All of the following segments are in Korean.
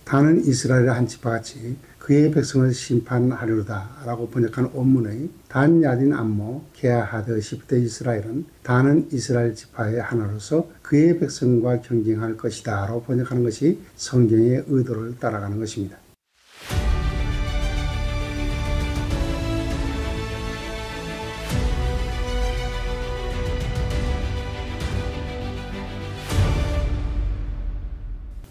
다는 이스라엘의 한 지파같이 그의 백성을 심판하리로다 라고 번역한 원문의 단 야딘 암모 게하드 시브테 이스라엘은 다는 이스라엘 지파의 하나로서 그의 백성과 경쟁할 것이다 라고 번역하는 것이 성경의 의도를 따라가는 것입니다.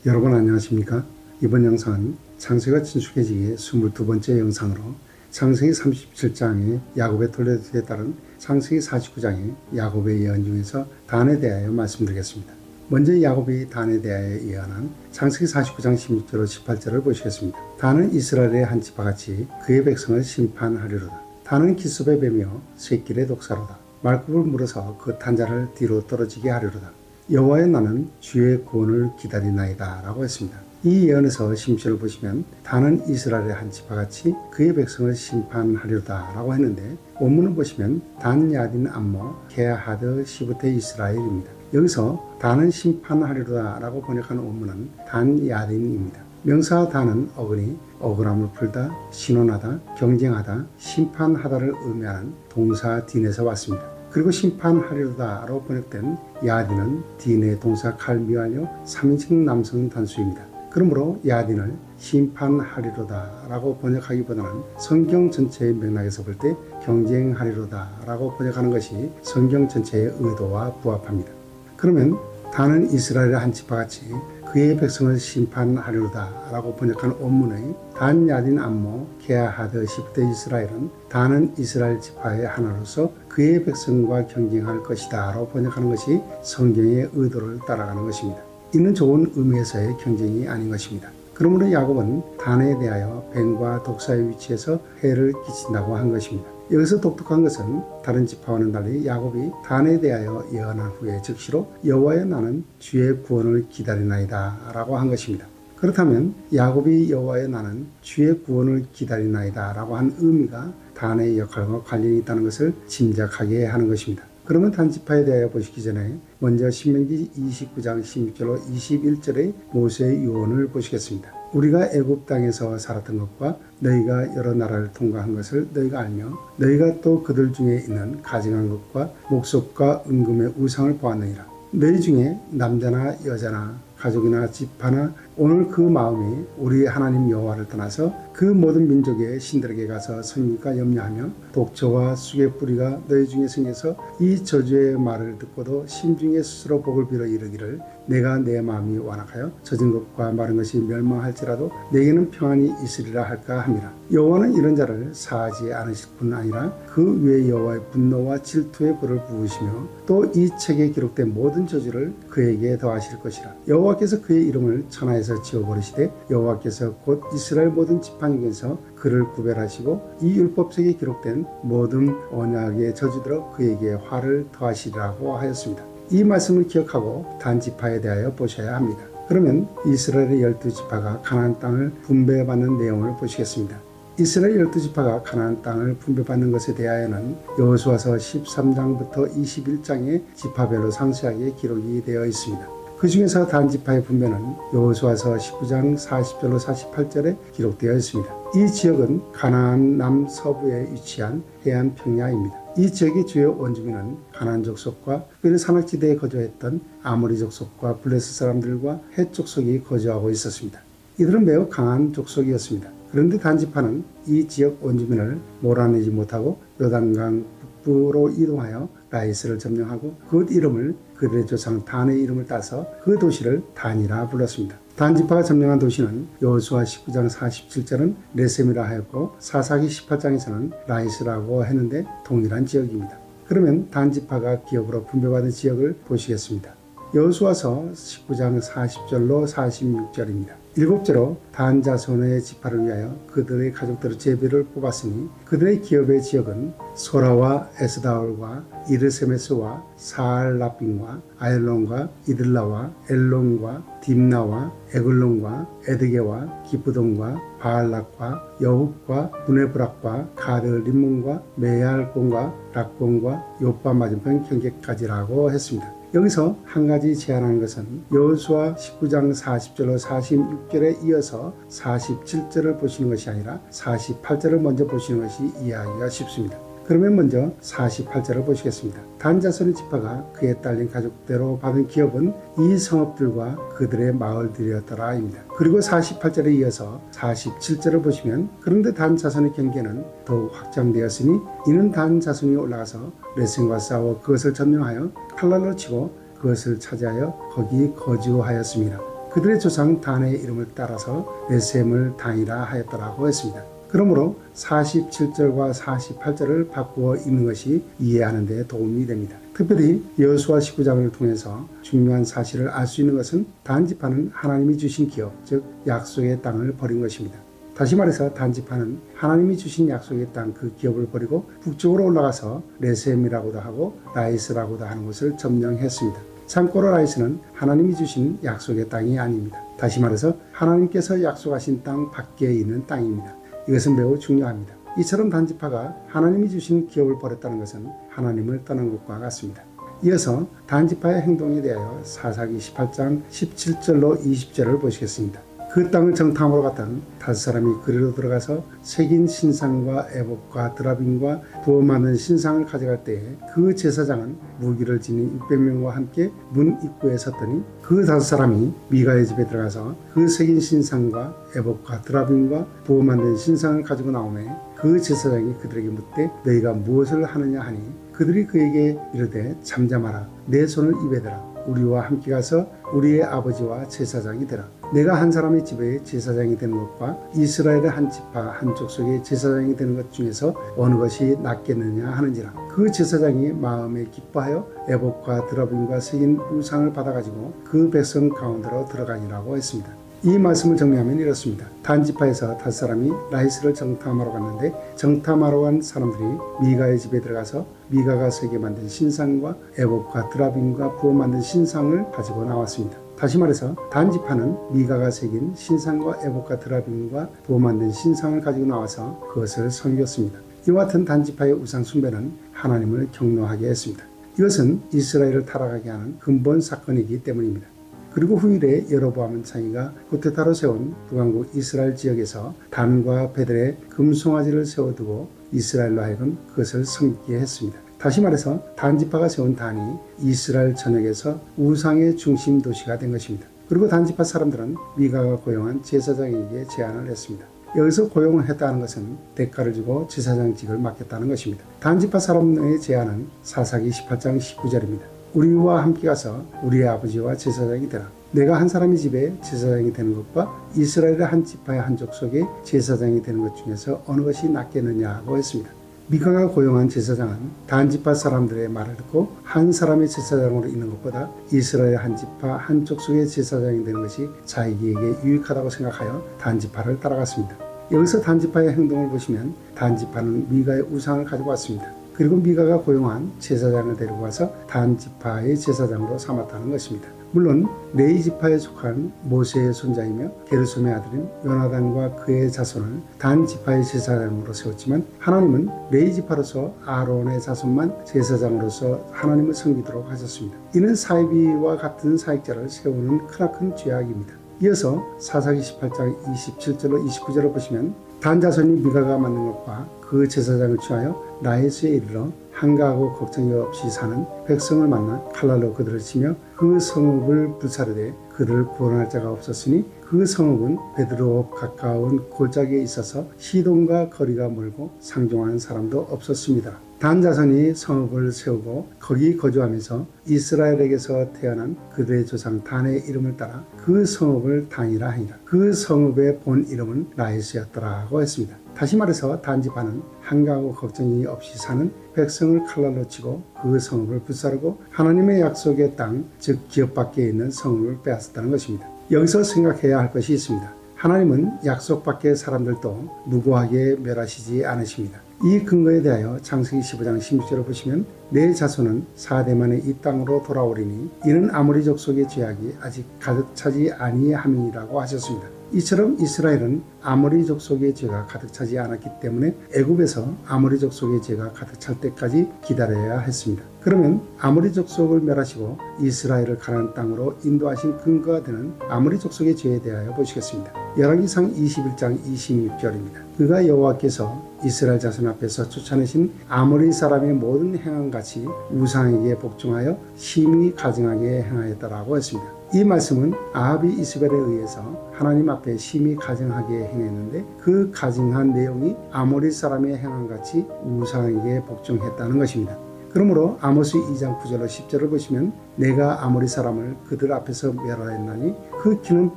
여러분 안녕하십니까? 이번 영상은 창세기가 친숙해지기에 22번째 영상으로 창세기 37장의 야곱의 돌려주기에 따른 창세기 49장의 야곱의 예언 중에서 단에 대하여 말씀드리겠습니다. 먼저 야곱이 단에 대하여 예언한 창세기 49장 16절로 18절을 보시겠습니다. 단은 이스라엘의 한 지파같이 그의 백성을 심판하리로다. 단은 기슭의 뱀이요 새끼의 독사로다. 말굽을 물어서 그 탄자를 뒤로 떨어지게 하리로다. 여호와의 나는 주의 구원을 기다리나이다 라고 했습니다. 이 예언에서 심지어를 보시면 단은 이스라엘의 한 지파같이 그의 백성을 심판하리로다 라고 했는데 원문을 보시면 단 야딘 암모 게하드 시브테 이스라엘입니다. 여기서 단은 심판하리로다 라고 번역한 원문은 단 야딘입니다. 명사 단은 어근이 억울함을 풀다, 신원하다, 경쟁하다, 심판하다를 의미하는 동사 딘에서 왔습니다. 그리고 심판하리로다 라고 번역된 야딘은 딘의 동사 칼미완료 3인칭 남성 단수입니다. 그러므로 야딘을 심판하리로다 라고 번역하기보다는 성경 전체의 맥락에서 볼 때 경쟁하리로다 라고 번역하는 것이 성경 전체의 의도와 부합합니다. 그러면 단은 이스라엘의 한 지파같이 그의 백성을 심판하리로다 라고 번역한 원문의 단 야딘 암모 게하드 시브테 이스라엘은 단은 이스라엘 지파의 하나로서 그의 백성과 경쟁할 것이다 라고 번역하는 것이 성경의 의도를 따라가는 것입니다. 이는 좋은 의미에서의 경쟁이 아닌 것입니다. 그러므로 야곱은 단에 대하여 뱀과 독사의 위치에서 해를 끼친다고 한 것입니다. 여기서 독특한 것은 다른 지파와는 달리 야곱이 단에 대하여 예언한 후에 즉시로 여호와의 나는 주의 구원을 기다리나이다 라고 한 것입니다. 그렇다면 야곱이 여호와의 나는 주의 구원을 기다리나이다 라고 한 의미가 단의 역할과 관련이 있다는 것을 짐작하게 하는 것입니다. 그러면 단지파에 대하여 보시기 전에 먼저 신명기 29장 16절로 21절의 모세의 유언을 보시겠습니다. 우리가 애굽 땅에서 살았던 것과 너희가 여러 나라를 통과한 것을 너희가 알며 너희가 또 그들 중에 있는 가증한 것과 목석과 은금의 우상을 보았느니라. 너희 중에 남자나 여자나 가족이나 지파나 오늘 그 마음이 우리 하나님 여호와를 떠나서 그 모든 민족의 신들에게 가서 성일까 염려하며 독초와 쑥의 뿌리가 너희 중에 생겨서 이 저주의 말을 듣고도 심중에 스스로 복을 빌어 이르기를 내가 내 마음이 완악하여 젖은 것과 마른 것이 멸망할지라도 내게는 평안이 있으리라 할까 함이라. 여호와는 이런 자를 사하지 않으실 뿐 아니라 그 위에 여호와의 분노와 질투의 불을 부으시며 또 이 책에 기록된 모든 저주를 그에게 더하실 것이라. 여호와께서 그의 이름을 천하에서 지워버리시되 여호와께서 곧 이스라엘 모든 지파 중에서 그를 구별하시고 이 율법책에 기록된 모든 언약의 저주들로 그에게 화를 더하시리라고 하였습니다. 이 말씀을 기억하고 단지파에 대하여 보셔야 합니다. 그러면 이스라엘의 12지파가 가나안 땅을 분배받는 내용을 보시겠습니다. 이스라엘 12지파가 가나안 땅을 분배받는 것에 대하여는 여호수아서 13장부터 21장의 지파별로 상세하게 기록이 되어 있습니다. 그 중에서 단지파의 분배는 여호수아서 19장 40절로 48절에 기록되어 있습니다. 이 지역은 가나안 남서부에 위치한 해안 평야입니다. 이 지역의 주요 원주민은 가나안 족속과 특별히 산악지대에 거주했던 아모리 족속과 블레셋 사람들과 헷 족속이 거주하고 있었습니다. 이들은 매우 강한 족속이었습니다. 그런데 단지파는 이 지역 원주민을 몰아내지 못하고 요단강 북부로 이동하여 라이스를 점령하고 그 이름을 그들의 조상 단의 이름을 따서 그 도시를 단이라 불렀습니다. 단지파가 점령한 도시는 여호수아 19장 47절은 레셈이라 하였고 사사기 18장에서는 라이스라고 했는데 동일한 지역입니다. 그러면 단지파가 기업으로 분배받은 지역을 보시겠습니다. 여호수아서 19장 40절로 46절입니다. 일곱째로 단 자손의 지파를 위하여 그들의 가족들의 제비를 뽑았으니 그들의 기업의 지역은 소라와 에스다올과 이르세메스와 사알라빈과 아엘론과 이들라와 엘론과 딥나와 에글론과 에드게와 기브돈과 바알락과 여훅과 부네브락과 가드 림몬과 메얄곤과 락곤과 요빠 맞은편 경계까지라고 했습니다. 여기서 한 가지 제안하는 것은 여호수아 19장 40절로 46절에 이어서 47절을 보시는 것이 아니라 48절을 먼저 보시는 것이 이해하기가 쉽습니다. 그러면 먼저 48절을 보시겠습니다. 단 자손의 지파가 그에 딸린 가족대로 받은 기업은 이 성읍들과 그들의 마을들이었더라입니다. 그리고 48절에 이어서 47절을 보시면 그런데 단 자손의 경계는 더욱 확장되었으니 이는 단 자손이 올라가서 레센과 싸워 그것을 점령하여 칼날로 치고 그것을 차지하여 거기 거주하였습니다. 그들의 조상 단의 이름을 따라서 레셈을 단이라 하였더라고 했습니다. 그러므로 47절과 48절을 바꾸어 읽는 것이 이해하는 데 도움이 됩니다. 특별히 여호수아 19장을 통해서 중요한 사실을 알 수 있는 것은 단 지파는 하나님이 주신 기업, 즉 약속의 땅을 버린 것입니다. 다시 말해서 단 지파는 하나님이 주신 약속의 땅 그 기업을 버리고 북쪽으로 올라가서 레셈이라고도 하고 라이스라고도 하는 곳을 점령했습니다. 참고로 라이스는 하나님이 주신 약속의 땅이 아닙니다. 다시 말해서 하나님께서 약속하신 땅 밖에 있는 땅입니다. 이것은 매우 중요합니다. 이처럼 단지파가 하나님이 주신 기업을 버렸다는 것은 하나님을 떠난 것과 같습니다. 이어서 단지파의 행동에 대하여 사사기 18장 17절로 20절을 보시겠습니다. 그 땅을 정탐하러 갔던 5사람이 그리로 들어가서 새긴 신상과 에봇과 드라빔과 부어 만든 신상을 가져갈 때에 그 제사장은 무기를 지닌 600명과 함께 문 입구에 섰더니 그 5사람이 미가의 집에 들어가서 그 새긴 신상과 에봇과 드라빔과 부어 만든 신상을 가지고 나오매 그 제사장이 그들에게 묻되 너희가 무엇을 하느냐 하니 그들이 그에게 이르되 잠잠하라 내 손을 입에 대라 우리와 함께 가서 우리의 아버지와 제사장이 되라. 내가 한 사람의 집에 제사장이 되는 것과 이스라엘의 한 지파 한 족속의 제사장이 되는 것 중에서 어느 것이 낫겠느냐 하는지라. 그 제사장이 마음에 기뻐하여 에봇과 드라빔과 새긴 우상을 받아가지고 그 백성 가운데로 들어가니라고 했습니다. 이 말씀을 정리하면 이렇습니다. 단지파에서 5사람이 라이스를 정탐하러 갔는데 정탐하러 간 사람들이 미가의 집에 들어가서 미가가 새게 만든 신상과 에봇과 드라빔과 부어 만든 신상을 가지고 나왔습니다. 다시 말해서 단지파는 미가가 새긴 신상과 에봇과 드라빔과 부어 만든 신상을 가지고 나와서 그것을 섬겼습니다. 이와 같은 단지파의 우상 숭배는 하나님을 격노하게 했습니다. 이것은 이스라엘을 타락하게 하는 근본 사건이기 때문입니다. 그리고 후일에 여로보암 왕이 구테타로 세운 북왕국 이스라엘 지역에서 단과 베델에 금송아지를 세워두고 이스라엘로 하여금 그것을 섬기게 했습니다. 다시 말해서 단지파가 세운 단이 이스라엘 전역에서 우상의 중심 도시가 된 것입니다. 그리고 단지파 사람들은 미가가 고용한 제사장에게 제안을 했습니다. 여기서 고용을 했다는 것은 대가를 주고 제사장직을 맡겠다는 것입니다. 단지파 사람의 제안은 사사기 18장 19절입니다. 우리와 함께 가서 우리의 아버지와 제사장이 되라. 내가 한 사람의 집에 제사장이 되는 것과 이스라엘의 한 지파의 한 족속의 제사장이 되는 것 중에서 어느 것이 낫겠느냐고 했습니다. 미가가 고용한 제사장은 단지파 사람들의 말을 듣고 한 사람의 제사장으로 있는 것보다 이스라엘 한 지파 한 족속의 제사장이 되는 것이 자기에게 유익하다고 생각하여 단지파를 따라갔습니다. 여기서 단지파의 행동을 보시면 단지파는 미가의 우상을 가지고 왔습니다. 그리고 미가가 고용한 제사장을 데리고 와서 단지파의 제사장으로 삼았다는 것입니다. 물론 레위 지파에 속한 모세의 손자이며 게르솜의 아들인 요나단과 그의 자손을 단지파의 제사장으로 세웠지만 하나님은 레위 지파로서 아론의 자손만 제사장으로서 하나님을 섬기도록 하셨습니다. 이는 사이비와 같은 사역자를 세우는 크나큰 죄악입니다. 이어서 사사기 18장 27절로 29절을 보시면 단 자손이 미가가 만든 것과 그 제사장을 취하여 라이스에 이르러 한가하고 걱정이 없이 사는 백성을 만나 칼날로 그들을 치며 그 성읍을 불사르되 그들을 구원할 자가 없었으니 그 성읍은 베드로 가까운 골짜기에 있어서 시돈과 거리가 멀고 상종하는 사람도 없었습니다. 단 자손이 성읍을 세우고 거기 거주하면서 이스라엘에게서 태어난 그들의 조상 단의 이름을 따라 그 성읍을 단이라 하니라. 그 성읍의 본 이름은 라이스였더라고 했습니다. 다시 말해서 단지파는 한가하고 걱정이 없이 사는 백성을 칼날로 치고 그 성읍을 불사르고 하나님의 약속의 땅, 즉 기업 밖에 있는 성읍을 빼앗았다는 것입니다. 여기서 생각해야 할 것이 있습니다. 하나님은 약속 밖의 사람들도 무고하게 멸하시지 않으십니다. 이 근거에 대하여 창세기 15장 16절을 보시면 내 자손은 4대 만에 이 땅으로 돌아오리니 이는 아모리 족속의 죄악이 아직 가득 차지 아니함이라고 하셨습니다. 이처럼 이스라엘은 아모리 족속의 죄가 가득 차지 않았기 때문에 애굽에서 아모리 족속의 죄가 가득 찰 때까지 기다려야 했습니다. 그러면 아모리 족속을 멸하시고 이스라엘을 가나안 땅으로 인도하신 근거가 되는 아모리 족속의 죄에 대하여 보시겠습니다. 열왕기상 21장 26절입니다. 그가 여호와께서 이스라엘 자손 앞에서 쫓아내신 아모리 사람의 모든 행함같이 우상에게 복종하여 심히 가증하게 행하였다라고 했습니다. 이 말씀은 아합이 이스벨에 의해서 하나님 앞에 심히 가증하게 행했는데 그 가증한 내용이 아모리 사람의 행함같이 우상에게 복종했다는 것입니다. 그러므로 아모스 2장 9절로 10절을 보시면 내가 아모리 사람을 그들 앞에서 멸하였나니 그 키는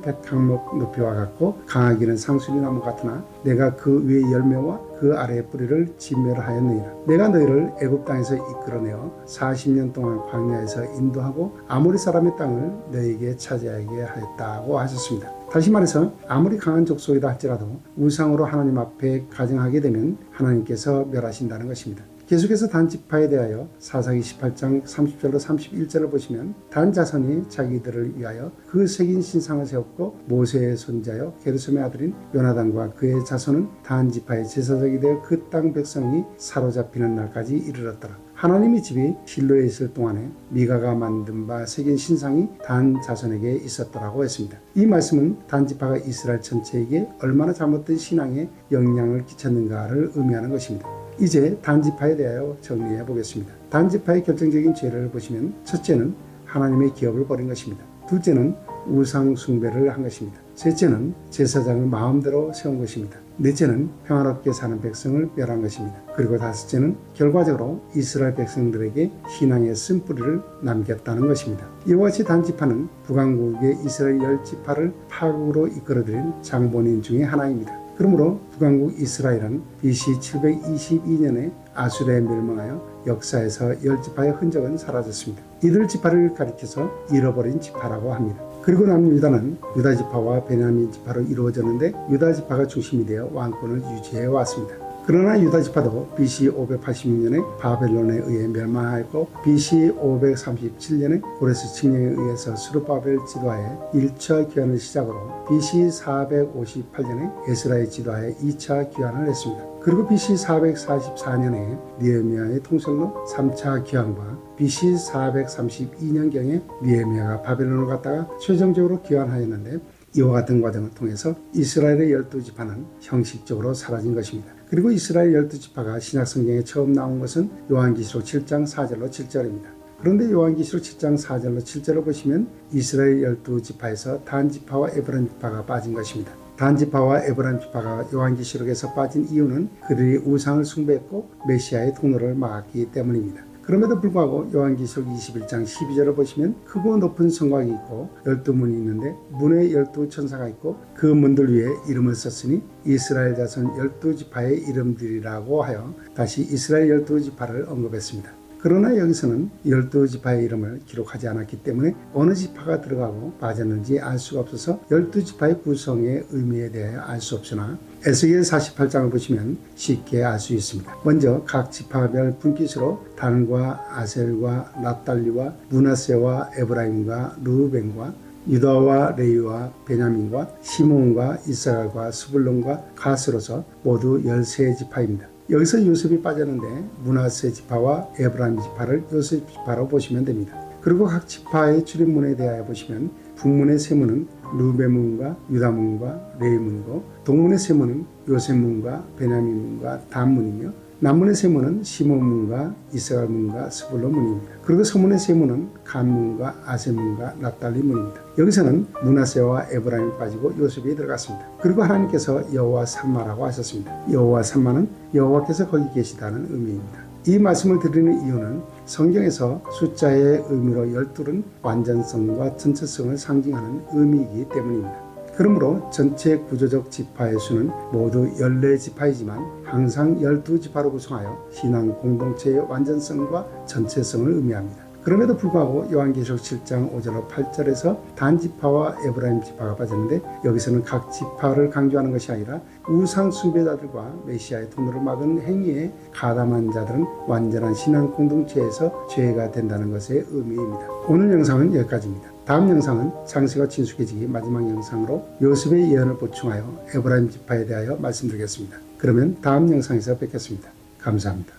백항목 높이와 같고 강하기는 상수리 나무 같으나 내가 그 위의 열매와 그 아래의 뿌리를 진멸하였느니라. 내가 너희를 애굽 땅에서 이끌어내어 40년 동안 광야에서 인도하고 아모리 사람의 땅을 너희에게 차지하게 하였다고 하셨습니다. 다시 말해서 아무리 강한 족속이라 할지라도 우상으로 하나님 앞에 가증하게 되면 하나님께서 멸하신다는 것입니다. 계속해서 단 지파에 대하여 사사기 18장 30절로 31절을 보시면 단 자손이 자기들을 위하여 그 새긴 신상을 세웠고 모세의 손자여 게르솜의 아들인 요나단과 그의 자손은 단 지파의 제사장이 되어 그 땅 백성이 사로잡히는 날까지 이르렀더라. 하나님의 집이 실로에 있을 동안에 미가가 만든 바 새긴 신상이 단 자손에게 있었더라고 했습니다. 이 말씀은 단 지파가 이스라엘 전체에게 얼마나 잘못된 신앙에 영향을 끼쳤는가를 의미하는 것입니다. 이제 단지파에 대하여 정리해 보겠습니다. 단지파의 결정적인 죄를 보시면 첫째는 하나님의 기업을 버린 것입니다. 둘째는 우상 숭배를 한 것입니다. 셋째는 제사장을 마음대로 세운 것입니다. 넷째는 평화롭게 사는 백성을 멸한 것입니다. 그리고 다섯째는 결과적으로 이스라엘 백성들에게 신앙의 쓴뿌리를 남겼다는 것입니다. 이와 같이 단지파는 북왕국의 이스라엘 10지파를 파국으로 이끌어들인 장본인 중에 하나입니다. 그러므로 북왕국 이스라엘은 BC 722년에 아수르에 멸망하여 역사에서 10지파의 흔적은 사라졌습니다. 이들 지파를 가리켜서 잃어버린 지파라고 합니다. 그리고 남은 유다는 유다 지파와 베냐민 지파로 이루어졌는데 유다 지파가 중심이 되어 왕권을 유지해 왔습니다. 그러나 유다 지파도 BC 586년에 바벨론에 의해 멸망하였고 BC 537년에 고레스 칙령에 의해서 스룹바벨 지도하에 1차 귀환을 시작으로 BC 458년에 에스라의 지도하에 2차 귀환을 했습니다. 그리고 BC 444년에 느헤미야의 통솔로 3차 귀환과 BC 432년경에 느헤미야가 바벨론을 갔다가 최종적으로 귀환하였는데 이와 같은 과정을 통해서 이스라엘의 12지파는 형식적으로 사라진 것입니다. 그리고 이스라엘 12지파가 신약성경에 처음 나온 것은 요한계시록 7장 4절로 7절입니다. 그런데 요한계시록 7장 4절로 7절을 보시면 이스라엘 12지파에서 단지파와 에브라임 지파가 빠진 것입니다. 단지파와 에브라임 지파가 요한계시록에서 빠진 이유는 그들이 우상을 숭배했고 메시아의 통로를 막았기 때문입니다. 그럼에도 불구하고 요한계시록 21장 12절을 보시면 크고 높은 성곽이 있고 12문이 있는데 문에 12천사가 있고 그 문들 위에 이름을 썼으니 이스라엘 자손 12지파의 이름들이라고 하여 다시 이스라엘 12지파를 언급했습니다. 그러나 여기서는 12지파의 이름을 기록하지 않았기 때문에 어느 지파가 들어가고 빠졌는지 알 수가 없어서 12지파의 구성의 의미에 대하여 알 수 없으나 에스겔 48장을 보시면 쉽게 알 수 있습니다. 먼저 각 지파별 분깃으로 단과 아셀과 납달리와 므낫세와 에브라임과 르우벤과 유다와 레위와 베냐민과 시몬과 이스라엘과 스불론과 가스로서 모두 13지파입니다. 여기서 요셉이 빠졌는데 므낫세 지파와 에브라임 지파를 요셉 지파로 보시면 됩니다. 그리고 각 지파의 출입문에 대하여 보시면 북문의 세 문은 르우벤 문과 유다 문과 레위 문이고 동문의 세 문은 요셉 문과 베냐민 문과 단 문이며 남문의 세 문은 시몬 문과 이스라엘 문과 스불론 문입니다. 그리고 서문의 세 문은 간 문과 아셈 문과 납달리 문입니다. 여기서는 므낫세와 에브라임이 빠지고 요셉이 들어갔습니다. 그리고 하나님께서 여호와 삼마라고 하셨습니다. 여호와 삼마는 여호와께서 거기 계시다는 의미입니다. 이 말씀을 드리는 이유는 성경에서 숫자의 의미로 12는 완전성과 전체성을 상징하는 의미이기 때문입니다. 그러므로 전체 구조적 지파의 수는 모두 14지파이지만 항상 12지파로 구성하여 신앙 공동체의 완전성과 전체성을 의미합니다. 그럼에도 불구하고 요한계시록 7장 5절로 8절에서 단지파와 에브라임 지파가 빠졌는데 여기서는 각 지파를 강조하는 것이 아니라 우상 숭배자들과 메시아의 통로를 막은 행위에 가담한 자들은 완전한 신앙 공동체에서 죄가 된다는 것의 의미입니다. 오늘 영상은 여기까지입니다. 다음 영상은 창세가 친숙해지기 마지막 영상으로 요셉의 예언을 보충하여 에브라임 지파에 대하여 말씀드리겠습니다. 그러면 다음 영상에서 뵙겠습니다. 감사합니다.